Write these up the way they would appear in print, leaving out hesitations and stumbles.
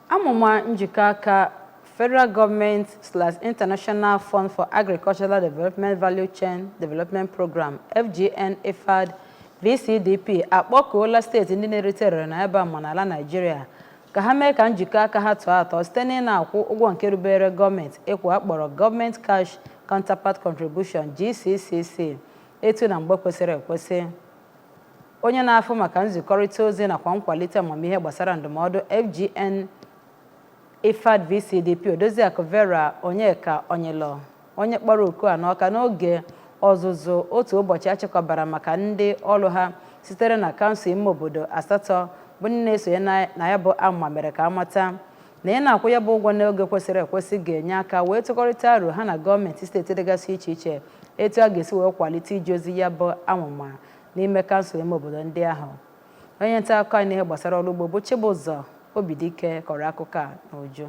Amụma njikọ aka Federal Government / International Fund for Agricultural Development Value Chain Development Program FGN IFAD VCDP akpọkuola steeti ndị na-eritere na ebe a n'ala Nigeria ka ha mee ka njikọ aka ha tọọ atọ site n'ịna-akwụ ụgwọ nke rubere gọọmenti ịkwụ akpọrọ Government Cash Counterpart Contribution GCCC etu na mgbe kwesịrị ekwesị. Onye na-afụ maka nzikọrịta ozi nakwa nkwalite amamihe gbasara ndụmọdụ FGN IFAD VCDP Odoziakụ Vera Onyeka Onyilo onye kpọrọ oku a n'ọka n'oge ọzụzụ otu ụbọchị achịkọbara maka ndị ọrụ ha sitere na kansụl ime obodo asatọ bụ ndị na-esonye na ya bụ amụma mere ka amata na ị na-akwụ ya bụ ụgwọ n'oge kwesịrị ekwesị ga-enye aka wee tụkọrịta aro ha na gọọmenti steeti dịgasị iche iche etu a ga-esi wee kwalite ije ozi ya bụ amụma n'ime kansụl ime obodo ndị ahụ. Onye nta akụkọ anyị n'ihe gbasara ọrụ ugbo bụ Chibụzọ Obidike kọrọ akụkọ a n'uju.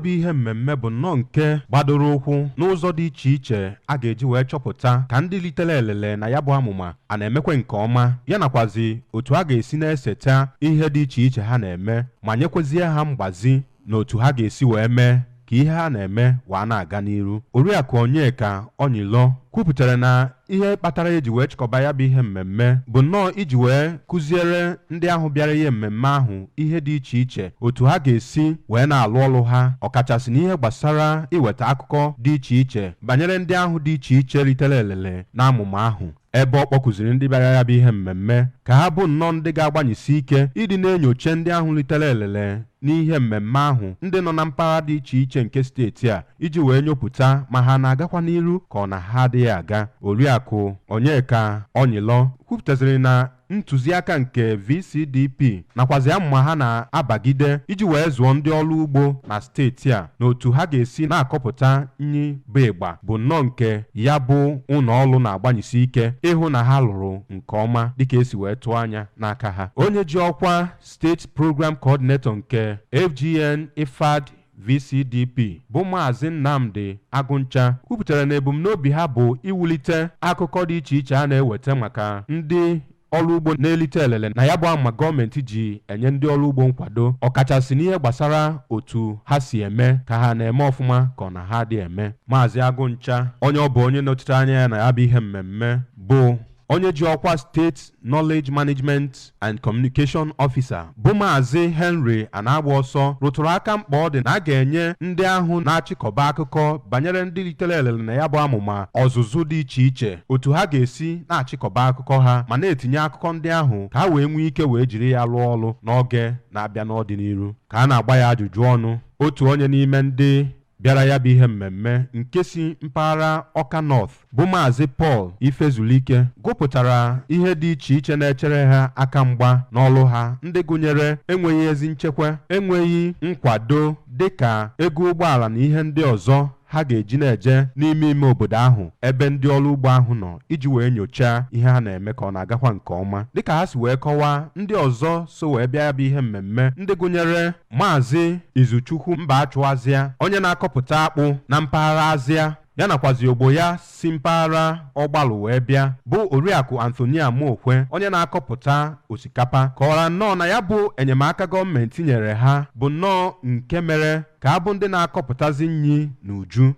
Bụ ihe mmemme bụ nnọọ nke gbadoro ụkwụ n'ụzọ dị iche iche a ga-eji wee chọpụta ka ndị litere elele na ya bụ amụma a na-emekwe nke ọma ya nakwazi otu a ga-esi na-eseta ihe dị iche iche ha na-eme ma nyekwezie ha mgbazi na otu ha ga-esi wee mee ka ihe ha na-eme waa na-aga n'iru. Oriakụ Onyeka Onyilo kwupụtara na ihe kpatara eji wee chịkọba ya bụ ihe mmemme bụ nnọọ iji wee kụziere ndị ahụ bịara ihe mmemme ahụ ihe dị iche iche otu ha ga-esi wee na-alụ ọrụ ha ọkachasị n'ihe gbasara iweta akụkọ dị iche iche banyere ndị ahụ dị iche iche ritere elele na amụma ahụ, ebe ọ kpọkụziri ndị bịara ya bụ ihe mmemme ka ha bụ nnọọ ndị ga-agbanyesi ike ịdị na-enyocha ndị ahụ ritere elele n'ihe mmemme ahụ ndị nọ na mpaghara dị iche iche nke steeti a iji wee nyopụta ma ha na-agakwa n'iru ka ọ na ha adịghị aga. Oriakụ Onyeka Onyilo kwupụtaziri na ntụziaka nke VCDP nakwazi amụma ha na-abagide iji wee zụọ ndị ọrụ ugbo na steeti a na otu ha ga-esi na-akọpụta nri bụ ịgba bụ nnọọ nke ya bụ ụlọ ọrụ na-agbanyesi ike ịhụ na ha lụrụ nke ọma dịka esi wee tụọ anya n'aka ha. Onye ji ọkwa steeti program coordinator nke FGN IFAD VCDP bụ Maazị Nnamdi Agụncha kwupụtara na ebumnobi ha bụ iwulite akụkọ dị iche iche a na-eweta maka ndị ọrụ ugbo na-elite elele na ya bụ ama gọọmenti ji enye ndị ọrụ ugbo nkwado ọkachasị n'ihe gbasara otu ha si eme ka ha na-eme ọfụma ka ọ na ha dị eme. Maazị Agụncha onye ọ bụ onye nọchite anya ya na ya bụ ihe mmemme bụ onye ji ọkwa steeti Knowledge Management and Communication Officer bụ Maazị Henry Anagba ọsọ rụtụrụ aka mkpa ọ dị na a ga-enye ndị ahụ na-achịkọba akụkọ banyere ndị litere elele na ya bụ amụma ọzụzụ dị iche iche otu ha ga-esi na-achịkọba akụkọ ha ma na-etinye akụkọ ndị ahụ ka ha wee nwee ike wee jiri ya rụọ ọrụ n'oge na-abịa n'ọdịnihu. Ka a na-agba ya ajụjụ ọnụ, otu onye n'ime ndị bịara ya bụ ihe mmemme nke si mpaghara Ọka North bụ Maazị Paul Ifezulike gụpụtara ihe dị iche iche na-echere ha aka mgba n'ọrụ ha ndị gụnyere enweghị ezi nchekwa, enweghị nkwado dịka ego ụgbọala na ihe ndị ọzọ ha ga-eji na-eje n'ime ime obodo ahụ ebe ndị ọrụ ugbo ahụ nọ iji wee nyochaa ihe ha na-eme ka ọ na-agakwa nke ọma. Dịka ha si wee kọwaa, ndị ọzọ so wee bịa ya bụ ihe mmemme ndị gụnyere Maazị Izuchukwu Mbachụazịa onye na-akọpụta akpụ na mpaghara Azịa ya nakwazi ogbo ya si mpaghara Ọgbalụ wee bịa bụ Oriakụ Anthony Mokwe onye na-akọpụta osikapa kọwara nnọọ na ya bụ enyemaka gọọmenti nyere ha bụ nnọọ nke mere ka abụ ndị na-akọpụtazi nri n'uju